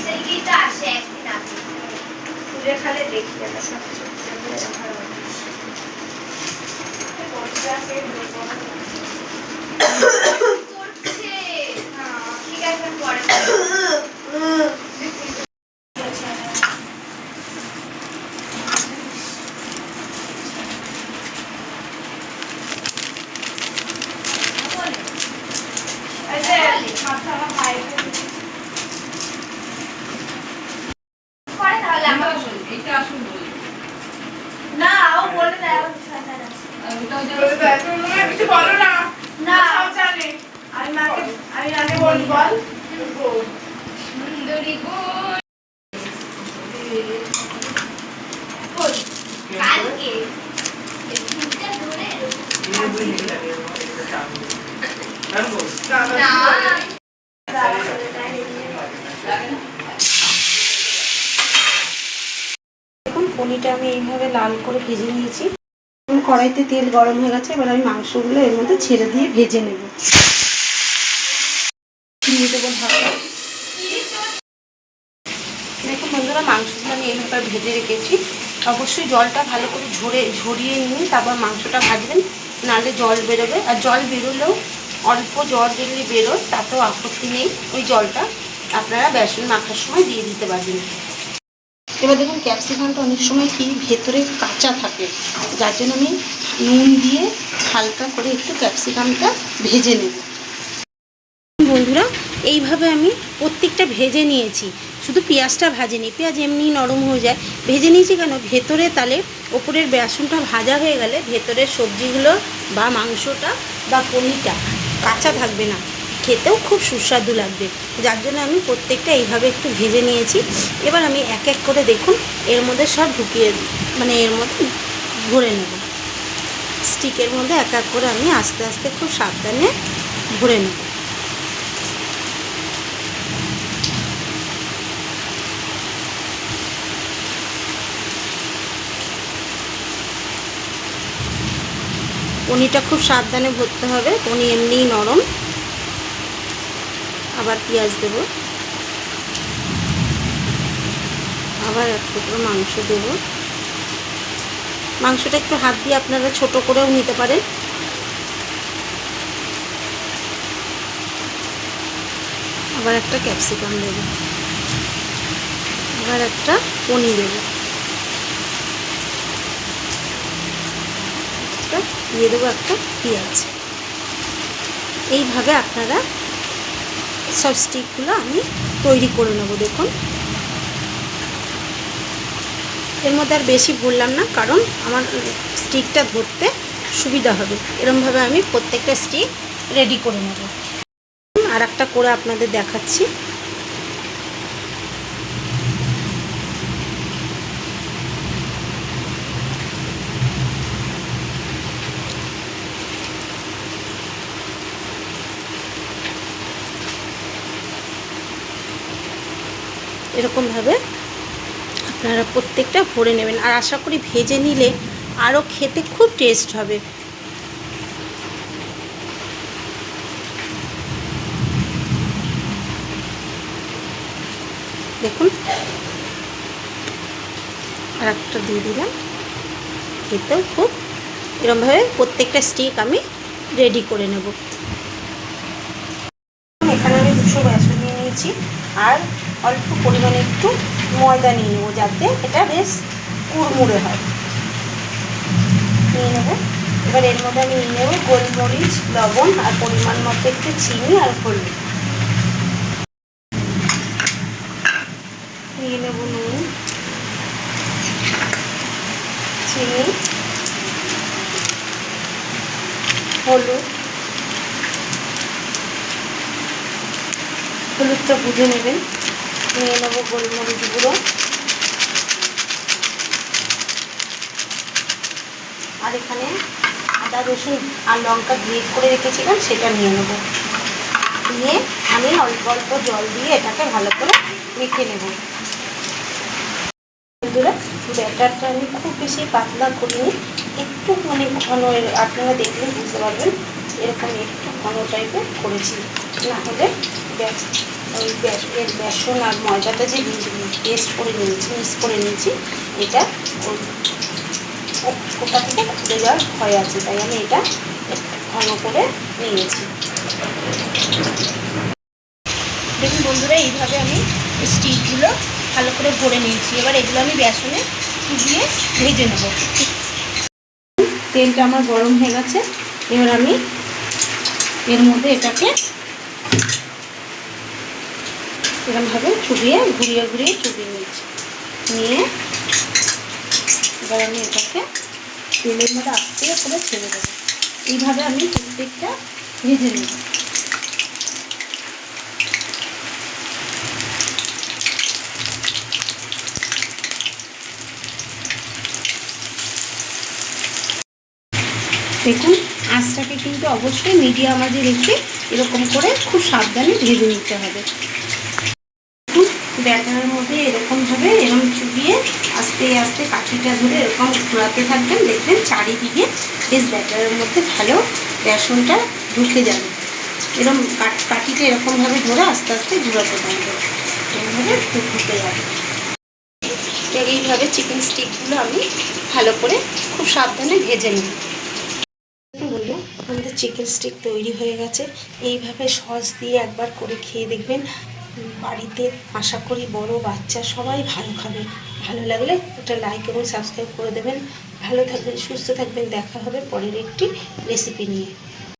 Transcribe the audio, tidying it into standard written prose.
রিসেন্টলিটা আসে একদিন আগে তুলে খালে দেখি আমরা সব কিছু রাখার ঠিক আছে পরে কিছু বলো না না জানে আমি মাকে আমি আগে বল বল সুন্দরী গোল কালকে তিনটা ধরে দেখুন পনিরটা আমি এইভাবে লাল করে ভেজে নিয়েছি। কড়াইতে তেল গরম হয়ে গেছে, এবার আমি মাংসগুলো এর মধ্যে ছেড়ে দিয়ে ভেজে নেব। দেখুন বন্ধুরা, মাংসগুলো আমি এইভাবে ভেজে রেখেছি। অবশ্যই জলটা ভালো করে ঝরিয়ে নিয়ে তারপর মাংসটা ভাজবেন, নাহলে জল বেরোবে। আর জল বেরোলেও অল্প জল যদি বেরোয় তাতেও আপত্তি নেই, ওই জলটা আপনারা বেসন মাখার সময় দিয়ে দিতে পারবেন। এবার দেখুন ক্যাপসিকামটা অনেক সময় কি ভেতরে কাঁচা থাকে, যার জন্য আমি নুন দিয়ে হালকা করে একটু ক্যাপসিকামটা ভেজে নেব। বন্ধুরা, এইভাবে আমি প্রত্যেকটা ভেজে নিয়েছি, শুধু পেঁয়াজটা ভাজিনি, পেঁয়াজ এমনি নরম হয়ে যায়। ভেজে নিয়েছি কেন, ভেতরে তাহলে ওপরের বেসনটা ভাজা হয়ে গেলে ভেতরের সবজিগুলো বা মাংসটা বা পনিরটা কাঁচা থাকবে না, খেতেও খুব সুস্বাদু লাগবে। যার জন্য আমি প্রত্যেকটা এইভাবে একটু ভেজে নিয়েছি। এবার আমি এক এক করে দেখুন এর মধ্যে সব ঢুকিয়ে মানে এর মধ্যে ভরে নেব। স্টিকের মধ্যে এক এক করে আমি আস্তে আস্তে খুব সাবধানে ভরে নেব। পনিরটা খুব সাবধানে ভরতে হবে, পনির এমনিই নরম। আবার পেঁয়াজ দেব, আবার এক টুকরো মাংস দেব। মাংসটা একটু হাত দিয়ে আপনারা ছোট করেও নিতে পারেন। আবার একটা ক্যাপসিকাম দেব, আবার একটা পনির দেব, দিয়ে দেবো একটা পেঁয়াজ। এইভাবে আপনারা সব স্টিকগুলো আমি তৈরি করে নেব। দেখুন এর মধ্যে আর বেশি ভরলাম না, কারণ আমার স্টিকটা ধরতে সুবিধা হবে। এরকমভাবে আমি প্রত্যেকটা স্টিক রেডি করে নেব। আর একটা করে আপনাদের দেখাচ্ছি। এরকমভাবে আপনারা প্রত্যেকটা ভরে নেবেন, আর আশা করি ভেজে নিলে আরও খেতে খুব টেস্ট হবে। দেখুন আর একটা দিয়ে দিলাম, খেতেও খুব এরকমভাবে প্রত্যেকটা স্টিক আমি রেডি করে নেব। এখানে আমি 200 বেসন নিয়ে নিয়েছি আর অল্প পরিমাণে একটু ময়দা নিয়ে নেবো, যাতে এটা বেশ কুড়মুড়ে হয়। নিয়ে নেবো। এবার এর মধ্যে আমি নিয়ে নেবো গোলমরিচ, লবণ আর পরিমাণ মতো একটু চিনি আর হলুদ। নিয়ে নেবো নুন, চিনি, হলুদ, হলুদটা বুঝে নেবেন। নিয়ে নেবো গোলমরিচ গুঁড়ো, আর এখানে আদা রসুন আর লঙ্কা গ্রেট করে রেখেছিলাম সেটা নিয়ে নেব। নিয়ে আমি অল্প অল্প জল দিয়ে এটাকে ভালো করে মেখে নেব। বন্ধুরা, ব্যাটারটা আমি খুব বেশি পাতলা করিনি, একটু মানে ঘন, আপনারা দেখলে বুঝতে পারবেন এরকম একটু ঘন টাইপের করেছি, না হলে ওই বেসন আর ময়দাটা যে পেস্ট করে নিয়েছি, মিক্স করে নিয়েছি, এটা কোটা থেকে খুলে যাওয়ার ভয় আছে, তাই আমি এটা ঘন করে নিয়েছি। দেখুন বন্ধুরা, এইভাবে আমি স্টিকগুলো ভালো করে ভরে নিয়েছি। এবার এগুলো আমি বেসনে দিয়ে ভেজে নেব। তেলটা আমার গরম হয়ে গেছে, এবার আমি এর মধ্যে এটাকে এরকমভাবে চুবিয়ে ঘুরিয়ে ঘুরিয়ে চুবিয়ে নিয়েছি। নিয়ে এবার আমি এটাকে তেলের মধ্যে আস্তে করে ছেড়ে দেবো। এইভাবে আমি প্রত্যেকটা ভেজে নেব। দেখুন আঁচটাকে কিন্তু অবশ্যই মিডিয়াম আঁচে রেখে এরকম করে খুব সাবধানে ভেজে নিতে হবে। ব্যাটারের মধ্যে এরকমভাবে এরকম চুবিয়ে আস্তে আস্তে কাঠিটা ধরে এরকম ঘোরাতে থাকবেন। দেখবেন চারিদিকে বেশ ব্যাটারের মধ্যে ভালো বেসনটা ঢুকে যাবে। এরকম কাঠিটা এরকমভাবে ধরে আস্তে আস্তে ঘোরাতে থাকবে, এরকমভাবে ঢুকে যাবে। এইভাবে চিকেন স্টিকগুলো আমি ভালো করে খুব সাবধানে ভেজে নিই। বলবো আমাদের চিকেন স্টিক তৈরি হয়ে গেছে। এইভাবে সস দিয়ে একবার করে খেয়ে দেখবেন, বাড়িতে আশা করি বড় বাচ্চা সবাই ভালো খাবে। ভালো লাগলে একটা লাইক এবং সাবস্ক্রাইব করে দেবেন। ভালো থাকবেন, সুস্থ থাকবেন। দেখা হবে পরের একটি রেসিপি নিয়ে।